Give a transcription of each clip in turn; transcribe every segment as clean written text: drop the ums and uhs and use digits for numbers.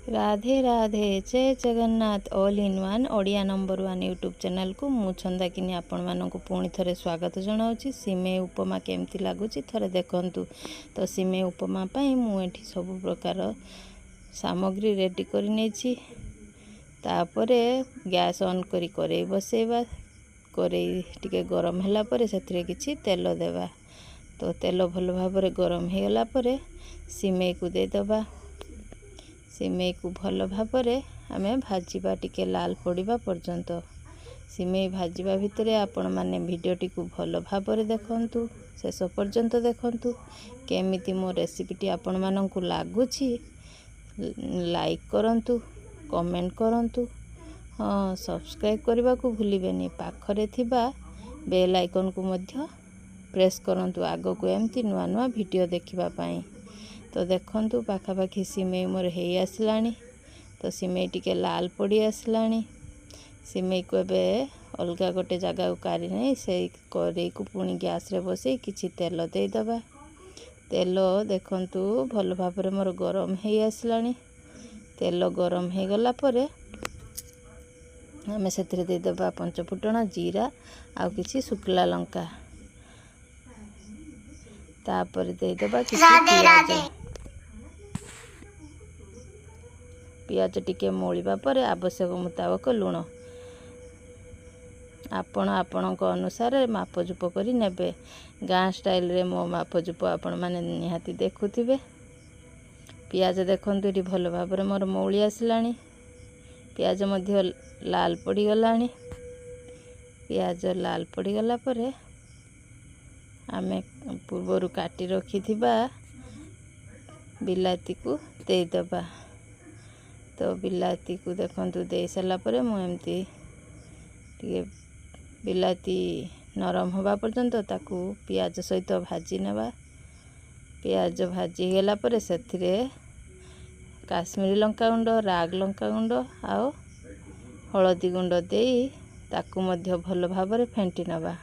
राधे राधे जय Jagannath all in one Odia number 1 YouTube channel को मु छंदाकिनी आपण मानक पुणी थे स्वागत जनावि। सिमेई उपमा केमती लगुच थे देखु। तो सिमेई उपमा मुझे सब प्रकार सामग्री रेडी कर गैस ऑन करी करेई बसेबा। करेई टिके गरम होला परे सेथिरे किछि तेल देवा। तो तेल भल भाव गरम हो गला परे सिमेई को दे दबा। सिमेई को भल भाव आमे भाजीबा टिके लाल पड़िबा पर्यंत। सिमेई भाजीबा भितरे आपण माने वीडियोटी को भल भाव देखंतु, शेष पर्यंत देखंतु। केमिति मो रेसिपीटी आपण मानकु लागुछि लाइक करंतु, कमेंट करंतु। हाँ, सब्सक्राइब करबा को भूलिबेनी। पाखरे थिबा बेल आइकन को मध्य प्रेस करंतु आगो को एमती नुआ नुआ वीडियो देखिबा पाई। तो देखंतु पाखापाखी सिमेई मोर हे आसलानी। तो सिमेई टिके लाल पड़ी आसलानी। सिमेई को एबे अलगा गोटे जगह को काढ़ी नहीं से करेई को पुणी गैस रे बसई किछि तेल दे दबा। तेल देखंतु भल भाव मोर गरम हे आसलानी। तेल गरम हे गला परे आमे सेथिरे दे दबा पंचफुटण, जीरा आउ किछि सुखला लंका। तापर दे दबा किछि पियाज। पियाज टिके मोलिबा परे आवश्यक मुताबक लुण आपण आपणक अनुसार मापजुप करी नेबे। गाँ स्टाइल रे मो मापजुप आपण माने निहाती देखुथिबे। पियाज देखंतु एटी भल भाबरे मोर मौली आसलानी। पियाज मध्य लाल पड़ी गलानी। पियाज लाल पड़ी गला परे आमे पूर्वरु काटी रखिथिबा बिलाती को दे दबा। तो बिलाती को देखंतु दे सारा परे मु एमती टिके बिलाती नरम होबा पर्यंत ताकू पियाज सहित भाजी नेबा। पियाज भाजी गेला परे सेथिरे काश्मीरी लंका गुंड, राग लंका गुंड आउ हळदी गुंड देई ताकू मध्य भल भाव फेंटी नेबा।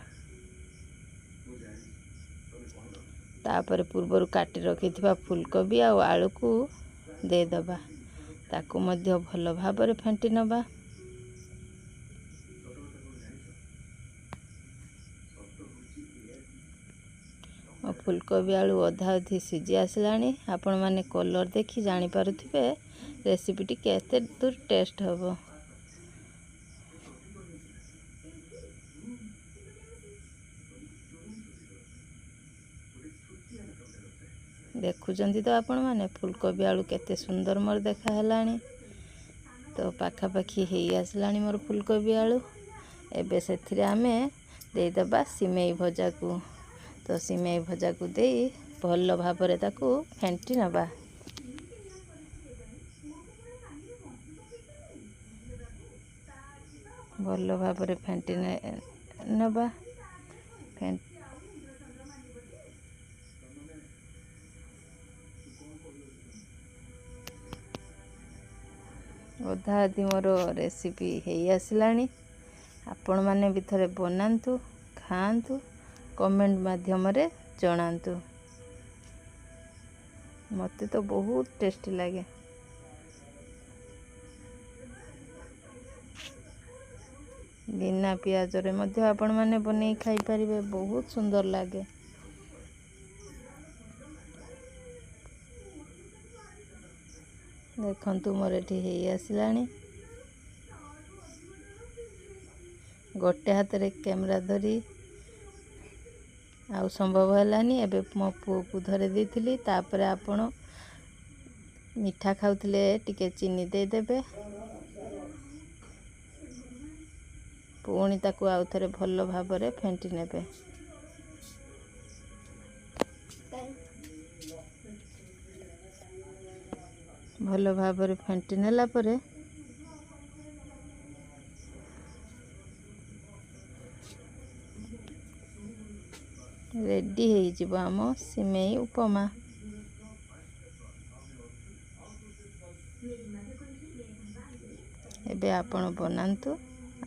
तापर पूर्वरु काटी रखिथिबा फूलकोबी आउ आलू को दे दबा। ताकू मध्य भल भाव फेंटी नेबा। फूलकोबी आलू अधा अधी सीझी आसलानी। आपण माने कलर देखि जानि पारुथिबे रेसिपीटी केते दूर टेस्ट हबो। देखुचंती तो आपण माने फूलकोबी आलू केते सुंदर मोर देखा हलानी। तो पाखापाखी हे आसलानी मोर फूलकोबी आलू। एबे सेथिरे आमे दे दबा सिमेई भजा को। तो सिमेई भजा को देई भल भाबरे ताकू फेंटी नबा। भल भाबरे फेंटी नबा। अधा अधी मोर रेसिपी हे आसलानी। आपण माने भी थरे बनांतु, खांतु, कमेंट माध्यम रे जणांतु। मते तो बहुत टेस्टी लगे। बिना पियाज रे मध्य आपण माने बनै खाई परिबे, बहुत सुंदर लगे। देखंतु मोर एठी हे आसलानी। गोटे हाथ रे कैमरा धरी आउ संभव हलानी। एबे मो पुओ को धरे देथिली। तापरे आपण मीठा खाउतले टिके चीनी दे देबे। पुणी ताकू आउ थरे भल भाबरे फेंटी नेबे। भल भाबरे फेंटी नेला परे रेडी हे जिवो आमो सिमेई उपमा। एबे आपण बनांतु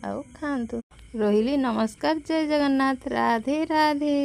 आउ खांतु। रोहिली नमस्कार, जय जगन्नाथ, राधे राधे।